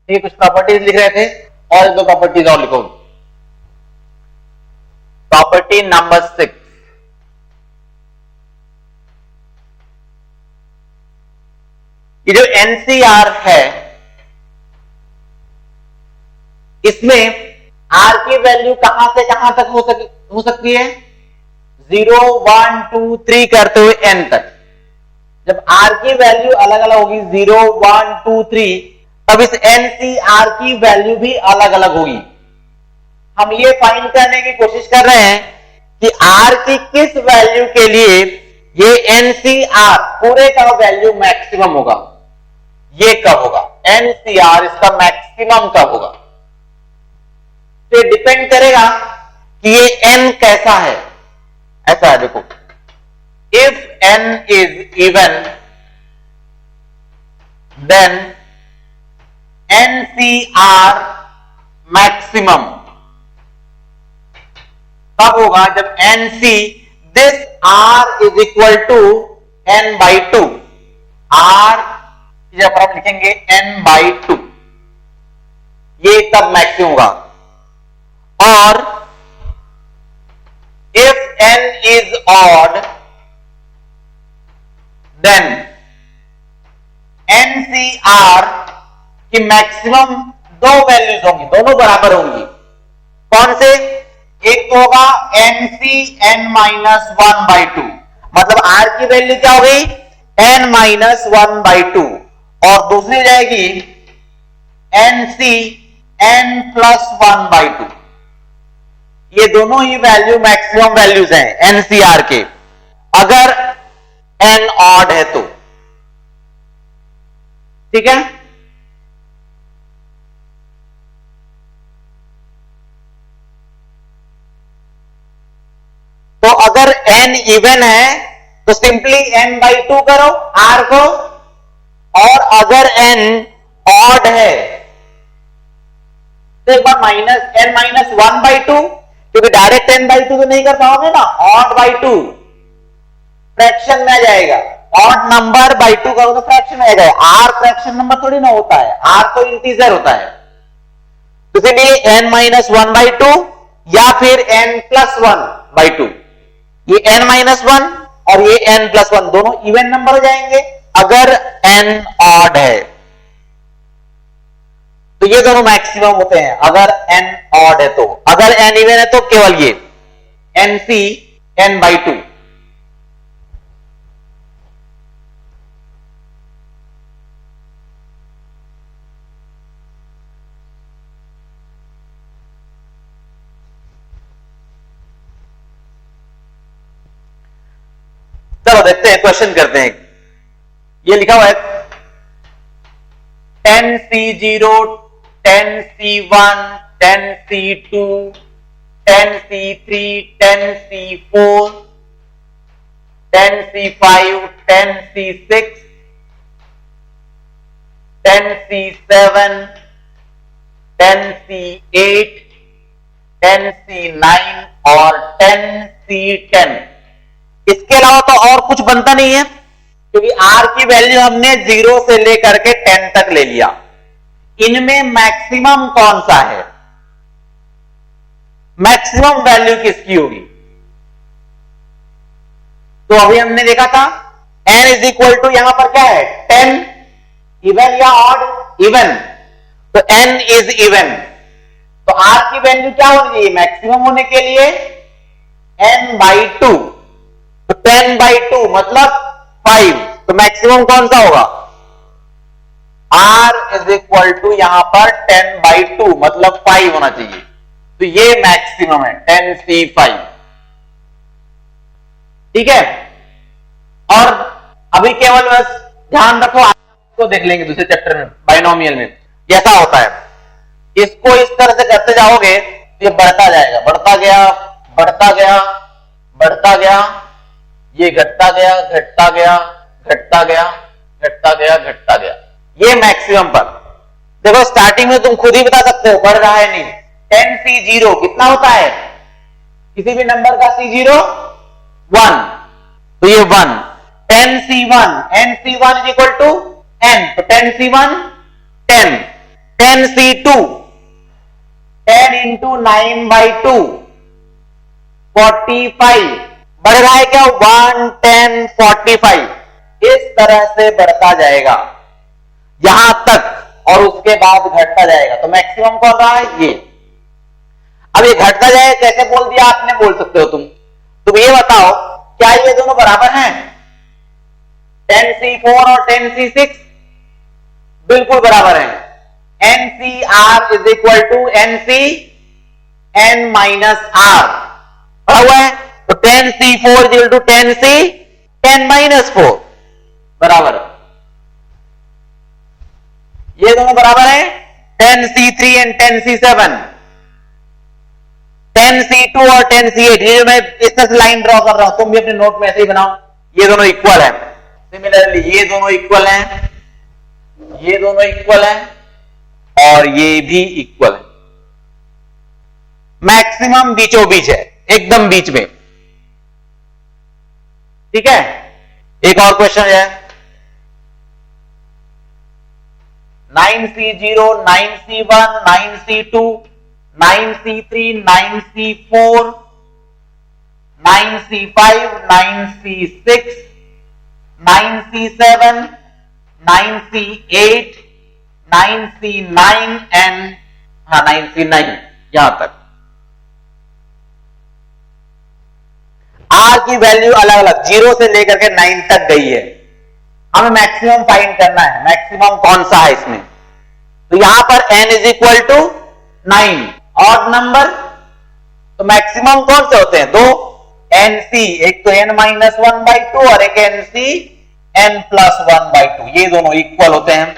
ये कुछ प्रॉपर्टीज लिख रहे थे और एक दो प्रॉपर्टीज और लिखो। प्रॉपर्टी नंबर 6, ये जो एनसीआर है इसमें आर की वैल्यू कहां से कहां तक हो सकती है? 0 1 2 3 करते हुए n तक। जब आर की वैल्यू अलग अलग होगी 0 1 2 3, तब इस एनसीआर की वैल्यू भी अलग अलग होगी। हम ये फाइंड करने की कोशिश कर रहे हैं कि आर की किस वैल्यू के लिए ये एनसीआर पूरे का वैल्यू मैक्सिमम होगा। ये कब होगा? एनसीआर इसका मैक्सिमम कब होगा? तो डिपेंड करेगा कि ये n कैसा है। ऐसा है, देखो, if n is even then NCR maximum कब होगा? जब NC this R is equal to n/2। R जब हम लिखेंगे n/2, ये तब मैक्सिमम होगा। और if n is odd then NCR की मैक्सिमम दो वैल्यूज होंगी, दोनों बराबर होंगी। कौन से? एक तो होगा NC(n-1/2), मतलब R की वैल्यू क्या हो गई? n-1/2, और दूसरी जाएगी NC(n+1/2). ये दोनों ही वैल्यू मैक्सिमम वैल्यूज हैं एनसीआर के, अगर n ऑड है तो। ठीक है, तो अगर n इवन है तो सिंपली n/2 करो r को, और अगर n ऑड है तो एक बार n-1/2, क्योंकि डायरेक्ट n/2 तो नहीं कर पाओगे ना, ऑड/2 फ्रैक्शन में आ जाएगा। ऑड नंबर बाई 2 करो तो फ्रैक्शन में आ जाएगा। r फ्रैक्शन नंबर थोड़ी ना होता है, r तो इंटीजर होता है। तो इसलिए n-1/2 या फिर n+1/2, ये n-1 और ये n+1 दोनों इवन नंबर हो जाएंगे अगर n ऑड है, तो ये दोनों मैक्सिमम होते हैं अगर n ऑड है तो। अगर n इवन है तो केवल ये NC(n/2). चलो देखते हैं, क्वेश्चन करते हैं। ये लिखा हुआ है 10C0 10C1 10C2 10C3 10C4 10C5 10C6 10C7 10C8 10C9 और 10C10। इसके अलावा तो और कुछ बनता नहीं है, क्योंकि R की वैल्यू हमने 0 से लेकर के 10 तक ले लिया। इनमें मैक्सिमम कौन सा है? मैक्सिमम वैल्यू किसकी होगी? तो अभी हमने देखा था n इज इक्वल टू, यहां पर क्या है 10, इवन या ऑड? इवन, तो n इज इवन, तो R की वैल्यू क्या होनी चाहिए मैक्सिमम होने के लिए? n/2, तो 10/2 मतलब 5, तो मैक्सिमम कौन सा होगा? R इज इक्वल टू यहां पर 10/2 मतलब 5 होना चाहिए, तो ये मैक्सिमम है 10C5। ठीक है, और अभी केवल बस ध्यान रखो, इसको देख लेंगे दूसरे चैप्टर में बाइनोमियल में कैसा होता है। इसको इस तरह से करते जाओगे ये बढ़ता जाएगा, बढ़ता गया बढ़ता गया बढ़ता गया, ये घटता गया घटता गया घटता गया घटता गया घटता गया, ये मैक्सिमम पर। देखो स्टार्टिंग में तुम खुद ही बता सकते हो बढ़ रहा है नहीं। 10C0 कितना होता है? किसी भी नंबर का C0 1, तो ये 1। 10C1 NC1 is equal to n, तो 10C1 10, 10C2 10 इंटू 9/2 45 बढ़ रहा है क्या 1 10 45 इस तरह से बढ़ता जाएगा यहां तक और उसके बाद घटता जाएगा। तो मैक्सिमम कौन रहा है ये। अब ये घटता जाएगा कैसे बोल दिया आपने, बोल सकते हो तुम ये बताओ क्या ये दोनों बराबर हैं 10C4 और 10C6 बिल्कुल बराबर हैं। NCR is equal to NC N minus R पढ़ा हुआ है। तो 10C4 is equal to 10C N minus 4 बराबर, ये दोनों बराबर है 10C3 एंड 10C7 10C2 और 10C8। ये जो मैं इस तरह से लाइन ड्रॉ कर रहा हूं तुम भी अपने नोट में ऐसे ही बनाओ, ये दोनों इक्वल है। सिमिलरली ये दोनों इक्वल हैं, ये दोनों इक्वल हैं और ये भी इक्वल है। मैक्सिमम बीचों बीच है, एकदम बीच में। ठीक है, एक और क्वेश्चन है 9C0 9C1 9C2 9C3 9C4 9C5 9C6 9C7 9C8 9C9 and 9C9 यहां तक। R की वैल्यू अलग अलग 0 से लेकर के 9 तक गई है। हमें मैक्सिमम फाइंड करना है, मैक्सिमम कौन सा है इसमें। तो यहां पर n is equal to 9 odd number, तो मैक्सिमम कौन से होते हैं दो NC, एक तो n-1/2 और एक NC n+1/2, ये दोनों इक्वल होते हैं।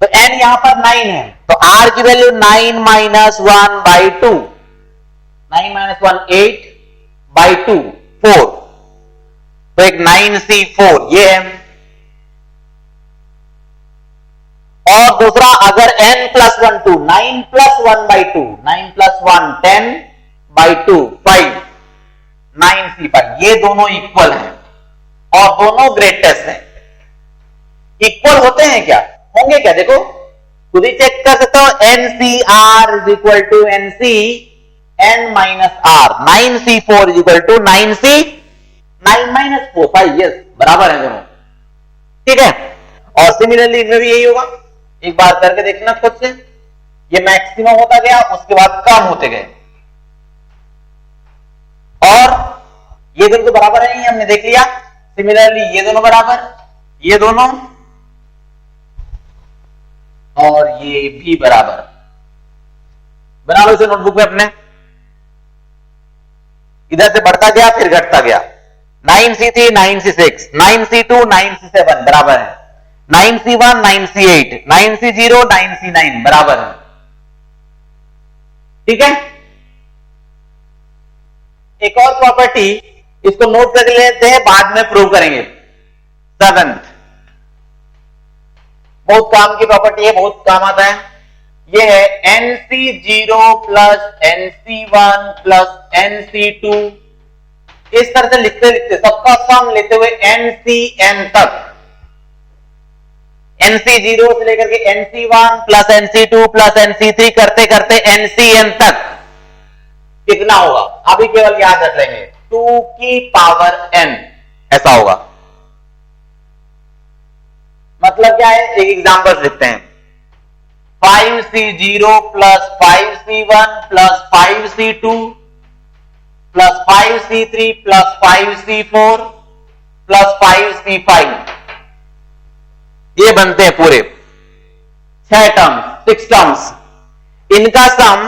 तो n यहां पर 9 है तो R की वैल्यू 9-1/2 9-1 8/2 4, तो एक 9C4 ये है। और दूसरा अगर n+1 2 9+1/2 9+1 10/2 5 9C5, ये दोनों इक्वल हैं और दोनों ग्रेटेस्ट हैं। इक्वल होते हैं क्या, होंगे क्या, देखो खुद ही चेक कर सकते हो। NCR is equal to NC N-R 9C4 is equal to 9C 9-4 5, yes बराबर है दोनों। ठीक है, और सिमिलरली इनमें भी यही होगा। एक बार करके देखना खुद से, ये मैक्सिमम होता गया उसके बाद कम होते गए और ये दोनों तो बराबर है, नहीं हमने देख लिया। सिमिलरली ये दोनों बराबर, ये दोनों और ये भी बराबर। बना लो इसे नोटबुक में अपने। इधर से बढ़ता गया फिर घटता गया 9C3 9C6 9C2 9C7 बराबर है, 9C1 9C8 9C0 9C9 बराबर है। ठीक है, एक और प्रॉपर्टी इसको नोट कर लेते हैं, बाद में प्रूव करेंगे। 7th बहुत काम की प्रॉपर्टी है, बहुत काम आता है। ये है NC0 plus NC1 plus NC2, इस तरह से लिखते लिखते सबका सम लेते हुए NCN तक, NC0 से लेकर के NC1 plus NC2 plus NC3 करते करते NCN तक कितना होगा, अभी केवल याद रख लेंगे 2 की पावर n, ऐसा होगा। मतलब क्या है, एक एग्जांपल लिखते हैं 5C0 plus 5C1 plus 5C2 plus 5C3 plus 5C4 plus 5C5, ये बनते हैं पूरे 6 टर्म्स 6 टर्म्स। इनका सम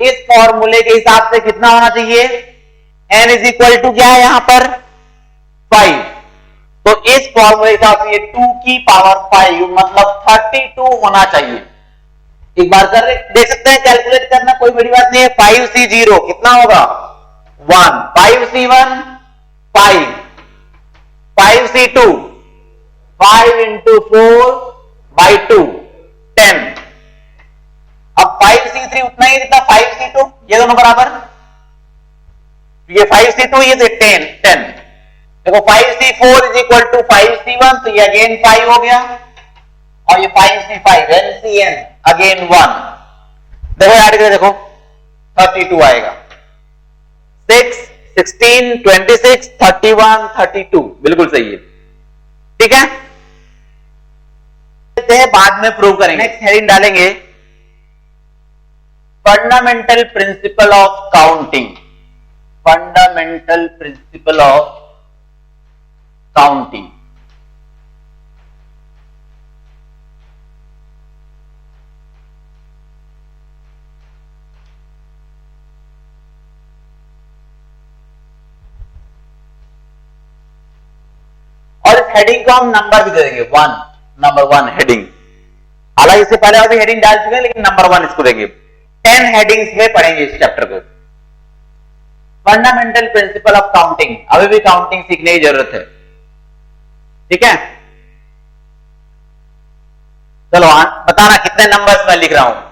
इस फॉर्मूले के हिसाब से कितना होना चाहिए, n इज इक्वल टू क्या है यहां पर 5, तो इस फॉर्मूले के हिसाब से ये 2 की पावर 5 मतलब 32 होना चाहिए। एक बार कर देख सकते हैं, कैलकुलेट करना कोई बड़ी बात नहीं है। 5C0 कितना होगा 1, 5C1 5, 5C2 5 इंटू 4/2 10, अब 5C3 उतना ही जितना 5C2, ये दोनों बराबर, ये 5C2 ये 10 देखो 5C4 is equal to 5C1, तो ये अगेन 5 हो गया और ये 5C5 NCN अगेन 1, देखो ऐड करके देखो 32 आएगा। 6, 16, 26, 31, 32 बिल्कुल सही है। ठीक है, बाद में प्रूव करेंगे। नेक्स्ट हेडिंग डालेंगे fundamental principle of counting. Fundamental principle of counting. और इस हेडिंग को हम नंबर भी दे देंगे 1, नंबर 1 हेडिंग। हालांकि इससे पहले अभी हेडिंग डाल चुके हैं, लेकिन नंबर 1 इसको देंगे। 10 हेडिंग्स में पढ़ेंगे इस चैप्टर को। फंडामेंटल प्रिंसिपल ऑफ काउंटिंग, अभी भी काउंटिंग सीखने की जरूरत है। ठीक है, चलो बताना कितने नंबर्स मैं लिख रहा हूं।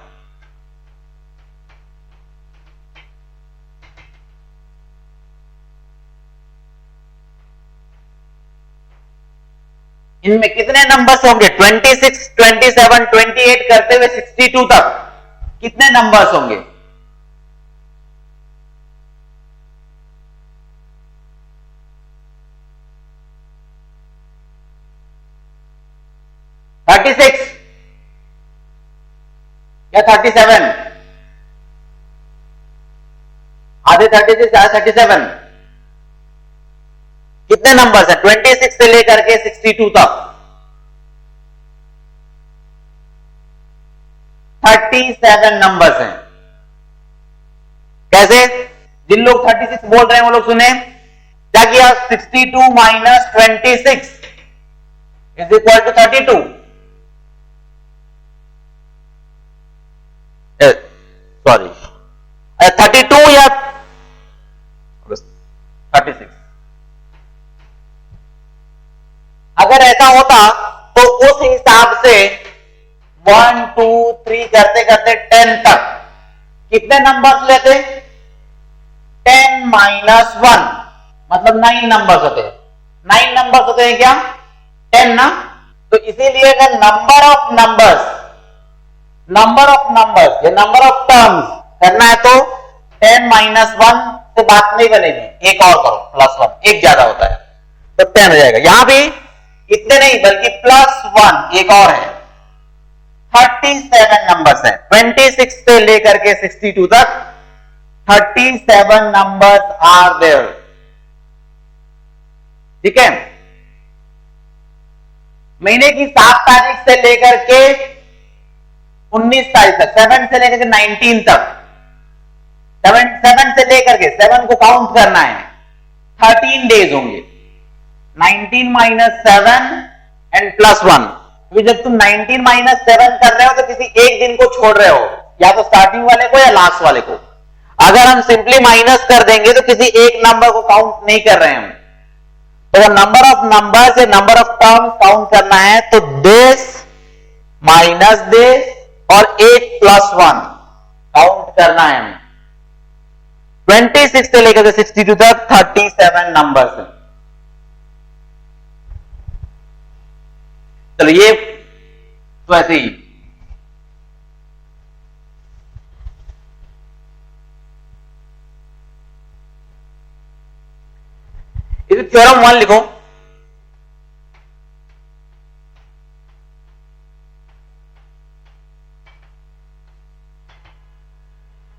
इनमें कितने नंबर्स होंगे? 26, 27, 28 करते हुए 62 तक कितने नंबर्स होंगे? $36 या 37? आधे 36 आधे 37, कितने नंबर्स हैं 26 से लेकर के 62 तक? 37 नंबर्स हैं। कैसे? जिन लोग 36 बोल रहे हैं वो लोग सुने क्या किया? 62 minus 26 is equal to 32। Sorry 32 या 36। अगर ऐसा होता तो उस हिसाब से 1, 2, 3 करते करते 10 तक कितने नंबर्स लेते? 10 माइनस 1 मतलब 9 नंबर्स होते हैं। 9 नंबर्स होते हैं क्या? 10 ना। तो इसीलिए अगर नंबर ऑफ नंबर्स या नंबर ऑफ टर्म्स करना है तो 10 माइनस 1 से बात नहीं बनेगी, एक और करो +1, एक ज्यादा होता है तो 10 हो जाएगा। यहां भी इतने नहीं बल्कि +1 एक और है। 37 नंबर्स हैं, 26 से लेकर के 62 तक 37 नंबर्स आर देयर। ठीक है, महीने की 7 तारीख से लेकर के 19 तारीख तक, 7 से लेकर के 19 तक, 7 से लेकर के 7 को काउंट करना है, 13 डेज होंगे। 19 माइनस 7 एंड +1। जब तुम 19 माइनस 7 कर रहे हो तो किसी एक दिन को छोड़ रहे हो, या तो स्टार्टिंग वाले को या लास्ट वाले को। अगर हम सिंपली माइनस कर देंगे तो किसी एक नंबर को काउंट नहीं कर रहे हैं हम। तो नंबर ऑफ नंबर्स या नंबर ऑफ टर्म्स काउंट करना है तो दिस माइनस दिस और 8 + 1 काउंट करना है हमें। 26 से लेकर 62 तक 37 नंबर्स हैं। चलो ये तो ऐसे ही। इसे थ्योरम 1 लिखो।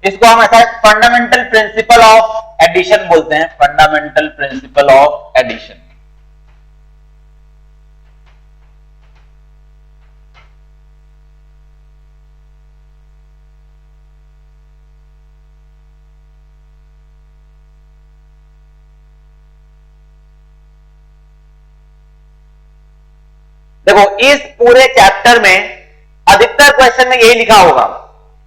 इसको हम ऐसा फंडामेंटल प्रिंसिपल ऑफ एडिशन बोलते हैं। Fundamental principle of addition. देखो इस पूरे चैप्टर में अधिकतर क्वेश्चन में यही लिखा होगा,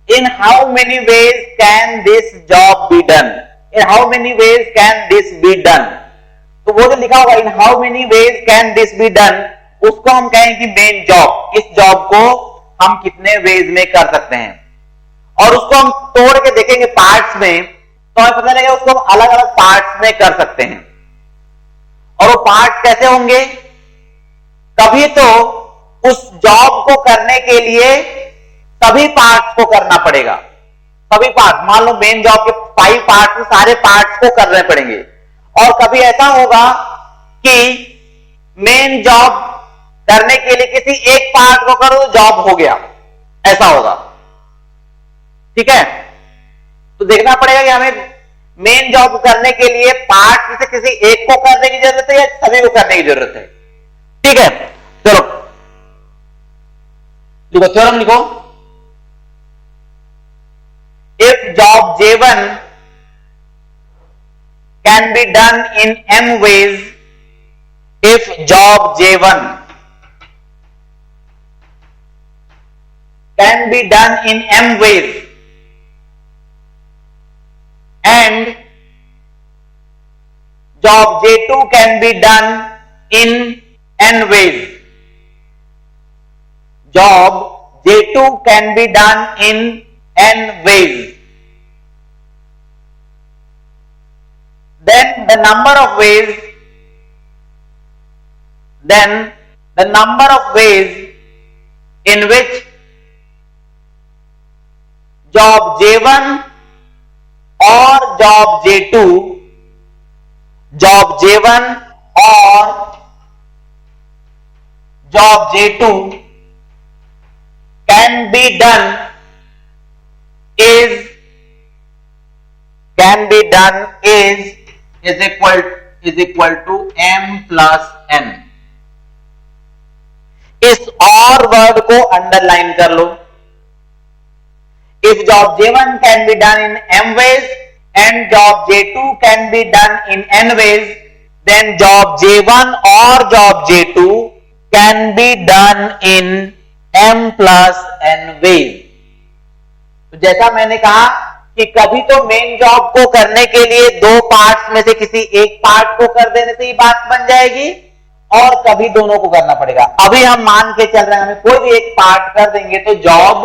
इन how many ways can this job be done. In how many ways can this be done. तो वो जो लिखा होगा इन how many ways can this be done, उसको हम कहें कि मेन जॉब। इस जॉब को हम कितने वेज में कर सकते हैं, और उसको हम तोड़ के देखेंगे पार्ट्स में, तो हमें पता लगेगा उसको हम अलग अलग पार्ट्स में कर सकते हैं। और वो पार्ट्स कैसे होंगे? कभी तो उस जॉब को करने के लिए सभी पार्ट्स को करना पड़ेगा, सभी पार्ट। मान लो मेन जॉब के 5 पार्ट्स, सारे पार्ट्स को करने पड़ेंगे। और कभी ऐसा होगा कि मेन जॉब करने के लिए किसी एक पार्ट को करो तो जॉब हो गया, ऐसा होगा। ठीक है, तो देखना पड़ेगा कि हमें मेन जॉब करने के लिए पार्ट में से किसी एक को करने की जरूरत है या सभी को करने की जरूरत है। ठीक है, चलो लिखो, थ्योरम लिखो। If job J1 can be done in m ways, if job J1 can be done in m ways and job J2 can be done in n ways, job J2 can be done in n ways, then the number of ways in which job J1 और job J2 or job J2 can be done is equal to m plus n। इस और word को underline कर लो। If job J1 can be done in m ways and job J2 can be done in n ways, then job J1 or job J2 can be done in m plus n ways। तो जैसा मैंने कहा कि कभी तो main job को करने के लिए दो पार्ट्स में से किसी एक पार्ट को कर देने से ही बात बन जाएगी, और कभी दोनों को करना पड़ेगा। अभी हम मान के चल रहे हैं हमें कोई भी एक पार्ट कर देंगे तो जॉब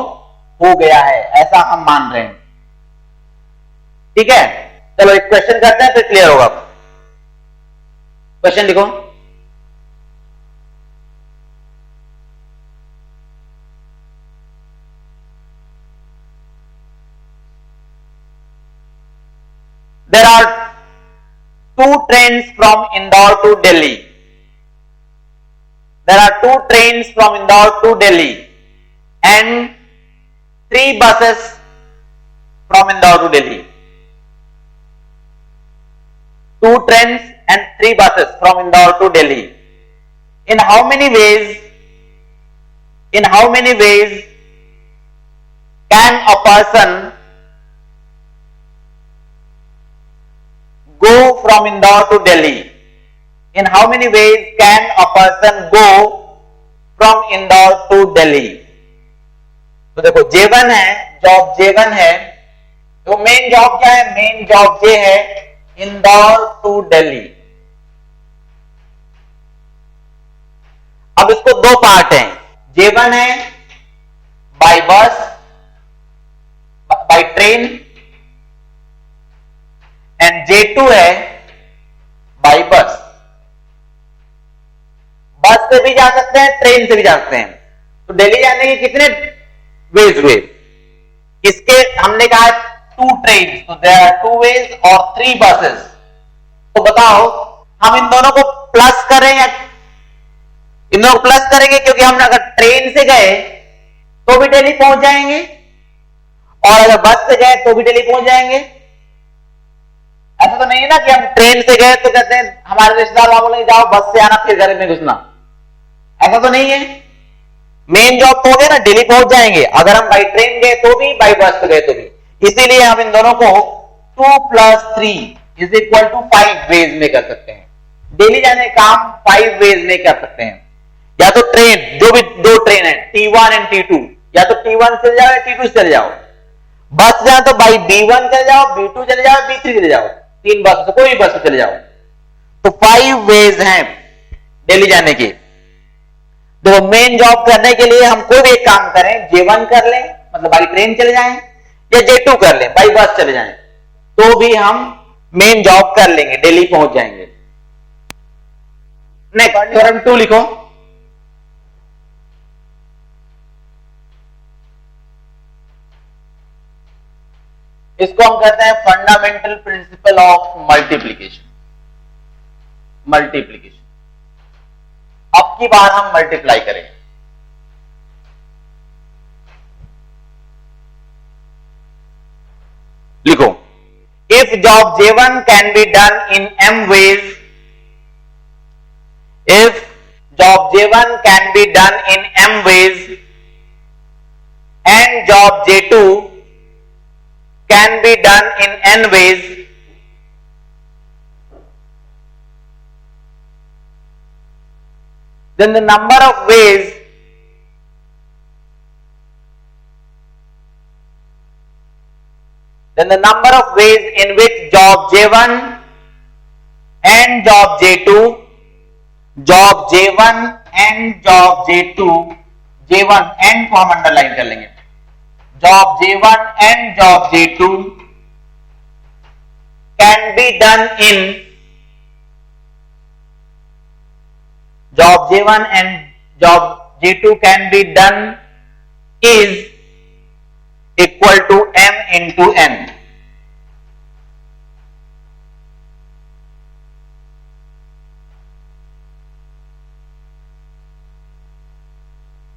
हो गया है, ऐसा हम मान रहे हैं। ठीक है, चलो एक क्वेश्चन करते हैं फिर क्लियर होगा। क्वेश्चन लिखो। There are 2 trains from Indore to Delhi. There are 2 trains from Indore to Delhi and 3 buses from Indore to Delhi. 2 trains and 3 buses from Indore to Delhi. In how many ways can a person go from Indore to Delhi? In how many ways can a person go from Indore to Delhi? तो देखो J1 है, job J1 है, तो main job क्या है? Main job J है Indore to Delhi. अब इसको दो पार्ट हैं, J1 है बाय बस, बाय ट्रेन, एंड J2 है बाय बस। बस से भी जा सकते हैं, ट्रेन से भी जा सकते हैं। तो दिल्ली जाने के कितने वेज हुए? इसके हमने कहा 2 ट्रेन, तो देयर आर 2 वेज और 3 बसेस। तो बताओ हम इन दोनों को प्लस करें या इन दोनों को प्लस करेंगे, क्योंकि हम अगर ट्रेन से गए तो भी दिल्ली पहुंच जाएंगे और अगर बस से गए तो भी दिल्ली पहुंच जाएंगे। ऐसा तो नहीं है ना कि हम ट्रेन से गए तो कहते हैं हमारे रिश्तेदार वहां बोलेंगे जाओ बस से आना फिर घर में घुसना, ऐसा तो नहीं है। मेन जॉब तो हो गया ना, दिल्ली पहुंच जाएंगे, अगर हम बाई ट्रेन गए तो भी, बाई बस से गए तो भी। इसीलिए हम इन दोनों को 2 + 3 = 5 वेज में कर सकते हैं। दिल्ली जाने का काम 5 वेज में कर सकते हैं। या तो ट्रेन, जो भी 2 ट्रेन है T1 एंड T2, या तो T1 चले जाओ या T2 चले जाओ। बस जाए तो बाई B1 चले जाओ, B2 चले जाओ, B3 चले जाओ, 3 बस से कोई भी बस से चले जाओ। तो 5 वेज हैं दिल्ली जाने के। तो मेन जॉब करने के लिए हम कोई भी एक काम करें, J1 कर लें मतलब बाई ट्रेन चले जाएं, या J2 कर लें बाई बस चले जाएं, तो भी हम मेन जॉब कर लेंगे, दिल्ली पहुंच जाएंगे। नेक्स्ट थ्योरम 2 लिखो। इसको हम कहते हैं फंडामेंटल प्रिंसिपल ऑफ मल्टीप्लीकेशन। अब की बार हम मल्टीप्लाई करेंगे। लिखो, if job J1 can be done in m ways, if job J1 can be done in m ways and job J2 can be done in n ways, then the number of ways in which job J1 and job J2, job J1 and job J2, J1 and को हम underline कर लेंगे, job J1 and job J2 can be done in, job J1 and job J2 can be done is equal to m into n.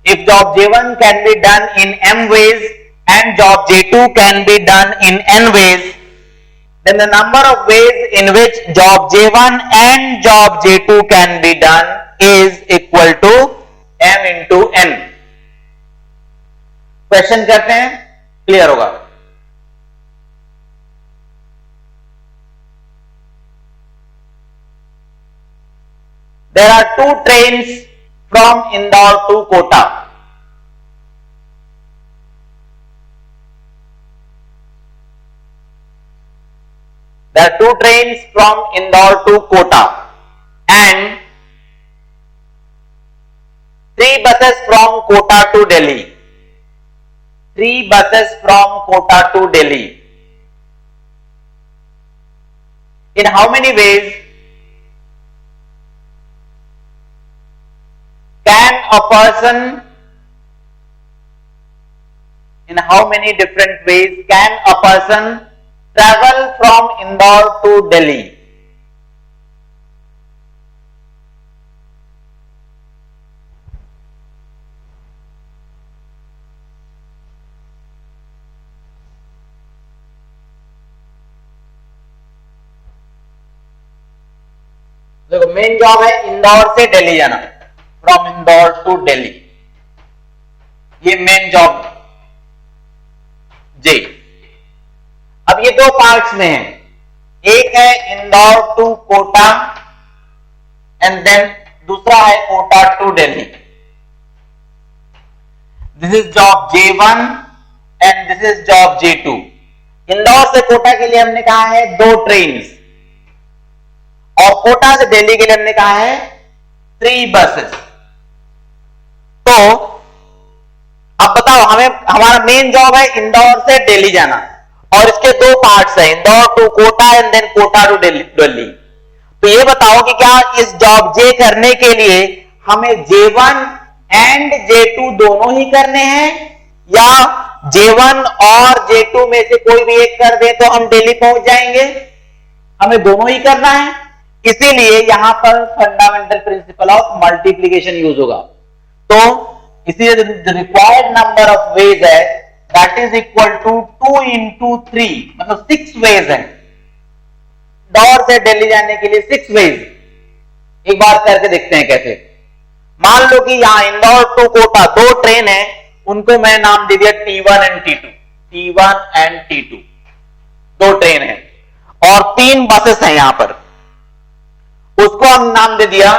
If job J1 can be done in m ways and job J2 can be done in n ways, then the number of ways in which job J1 and job J2 can be done is equal to m into n. Question करते हैं, clear होगा। There are two trains from Indore to Kota. There are two trains from Indore to Kota and 3 buses from Kota to Delhi. 3 buses from Kota to Delhi. In how many ways can a person, in how many different ways can a person travel from Indore to Delhi? देखो, main job है इंदौर से दिल्ली जाना, from Indore to Delhi, ये main job जे। अब ये दो parts में है, एक है Indore to Kota and then दूसरा है Kota to Delhi. This is job J1 and this is job J2। Indore से कोटा के लिए हमने कहा है 2 ट्रेन्स और कोटा से दिल्ली के लिए हमने कहा है 3 बसेस। तो अब बताओ, हमें हमारा मेन जॉब है इंदौर से दिल्ली जाना और इसके 2 पार्ट्स हैं, Indore to Kota and then Kota to Delhi. तो ये बताओ कि क्या इस जॉब जे करने के लिए हमें J1 एंड J2 दोनों ही करने हैं या J1 और J2 में से कोई भी एक कर दे तो हम दिल्ली पहुंच जाएंगे? हमें दोनों ही करना है, इसीलिए यहां पर fundamental principle of multiplication use होगा। तो इसीलिए रिक्वायर्ड नंबर ऑफ वेज है that is equal to 2 into 3, मतलब 6 वेज है। इंदौर से दिल्ली जाने के लिए 6 वेज। एक बार करके देखते हैं कैसे। मान लो कि यहां इंदौर टू कोटा 2 ट्रेन है, उनको मैंने नाम दे दिया T1 and T2। T1 and T2 2 train है और 3 बसेस हैं यहां पर, उसको हम नाम दे दिया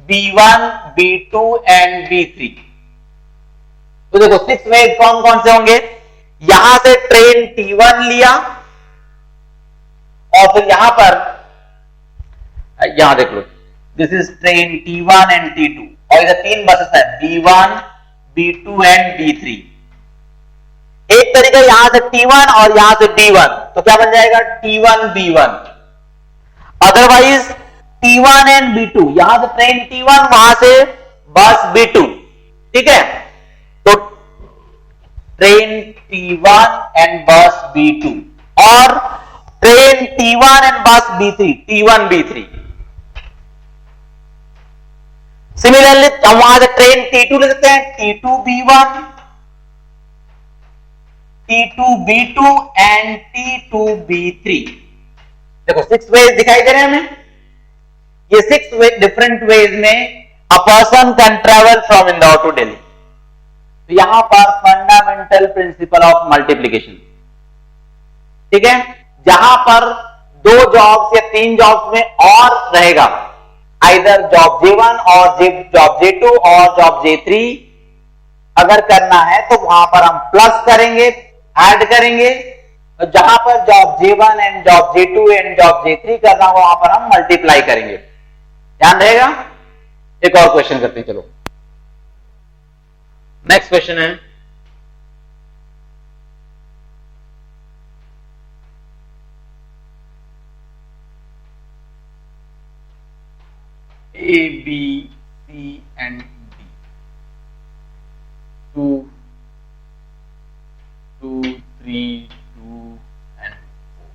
B1, B2 एंड B3। तो देखो 6 वेज कौन कौन से होंगे? यहां से ट्रेन T1 लिया और फिर यहां पर, यहां देख लो, this is train T1 and T2 और इधर 3 बसेस है B1, B2 एंड B3। एक तरीका यहां से T1 और यहां से B1, तो क्या बन जाएगा T1 B1। Otherwise T1 and B2, यहां से ट्रेन T1, वहां से बस B2, ठीक है। तो ट्रेन T1 एंड बस B2 और ट्रेन T1 एंड बस B3, T1 B3। सिमिलरली हम वहां से ट्रेन T2 ले सकते हैं, T2 B1, T2 B2 and T2 B3। देखो 6 वेज दिखाई दे रहे हैं हमें। ये 6 डिफरेंट वेज में a person can travel from Indore to Delhi. तो यहां पर फंडामेंटल प्रिंसिपल ऑफ मल्टीप्लीकेशन, ठीक है, जहां पर 2 जॉब्स या 3 जॉब्स में और रहेगा, आइदर जॉब J1 और जॉब J2 और जॉब J3 अगर करना है तो वहां पर हम प्लस करेंगे, ऐड करेंगे। तो जहां पर job J1 and job J2 and job J3 करना हो वहां पर हम मल्टीप्लाई करेंगे। ध्यान रहेगा। एक और क्वेश्चन करते हैं, चलो नेक्स्ट क्वेश्चन है A, B, C and D, 2, 3, 2 and 4।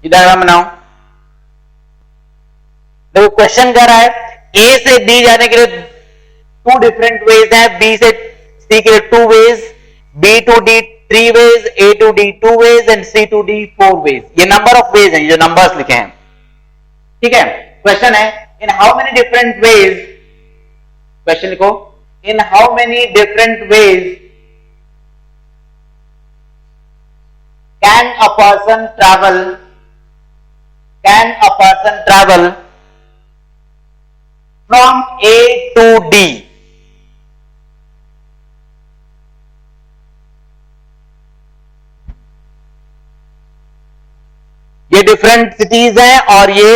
ये डायग्राम बनाओ। देखो क्वेश्चन कर रहा है A से D जाने के लिए 2 डिफरेंट वेज हैं, B से C के लिए 2 ways, B to D 3 ways, A to D 2 ways and C to D 4 ways. ये नंबर ऑफ वेज हैं, ये नंबर्स लिखे हैं, ठीक है। क्वेश्चन है in how many different ways, question लिखो, in how many different ways can a person travel from A to D। ये डिफरेंट सिटीज हैं और ये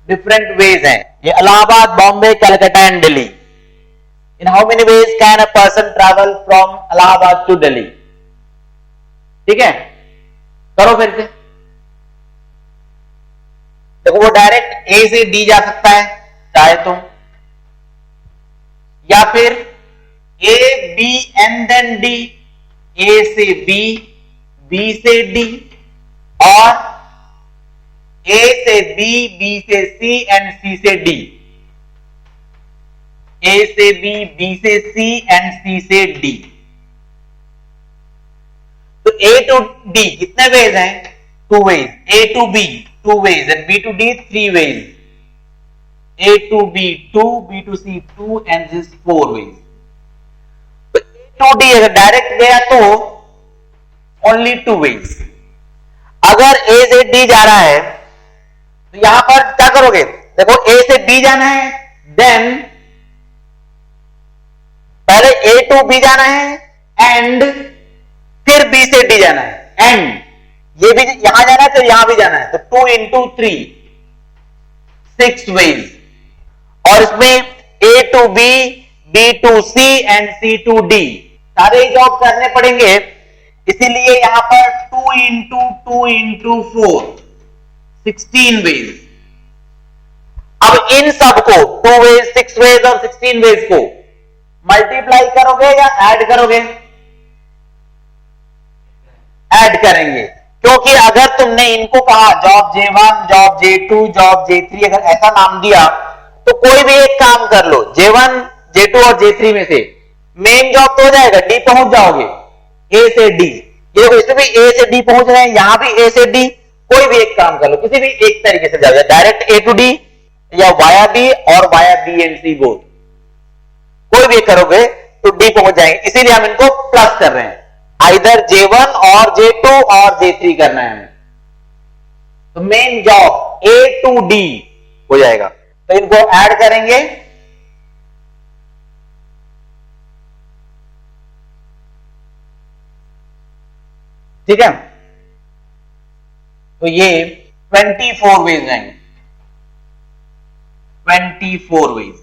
डिफरेंट वेज हैं। ये Allahabad, Bombay, Calcutta and Delhi. In how many ways can a person travel from Allahabad to Delhi. ठीक है, करो फिर से। देखो वो डायरेक्ट ए से डी जा सकता है चाहे तो, या फिर A B and then D, A से बी, बी से डी, और ए से बी, बी से सी एंड सी से डी। ए से बी, बी से सी एंड सी से डी। तो ए टू डी कितने वेज हैं? 2 ways. A to B 2 ways and B to D 3 ways. A to B 2, B to C 2 and this 4 ways. तो A to D अगर direct गया तो only 2 veg. अगर ए से डी जा रहा है तो यहां पर क्या करोगे? देखो ए से बी जाना है, देन पहले ए टू बी जाना है एंड फिर बी से डी जाना है, एंड ये भी यहां जाना है तो यहां भी जाना है। तो 2 into 3 6 वेज। और इसमें A to B, B to C and C to D सारे जॉब करने पड़ेंगे, इसीलिए यहां पर 2 into 2 into 4 16 वेज। अब इन सबको 2 वेज, 6 वेज और 16 वेज को मल्टीप्लाई करोगे या ऐड करोगे? ऐड करेंगे, क्योंकि अगर तुमने इनको कहा job J1, job J2, job J3 अगर ऐसा नाम दिया तो कोई भी एक काम कर लो, J1, J2 और J3 में से मेन जॉब तो हो जाएगा, डी पहुंच जाओगे, ए से डी। ये देखो इसमें भी ए से डी पहुंच रहे हैं, यहां भी ए से डी। कोई भी एक काम कर लो, किसी भी एक तरीके से जाओगे, डायरेक्ट ए टू डी या वाया बी और via B and C both, कोई भी करोगे तो डी पहुंच जाएंगे। इसीलिए हम इनको प्लस कर रहे हैं, आइदर J1 और J2 और J3 करना है हमें। तो main job A to D हो जाएगा, तो इनको ऐड करेंगे। ठीक है, तो ये 24 वेज आएंगे, 24 वेज।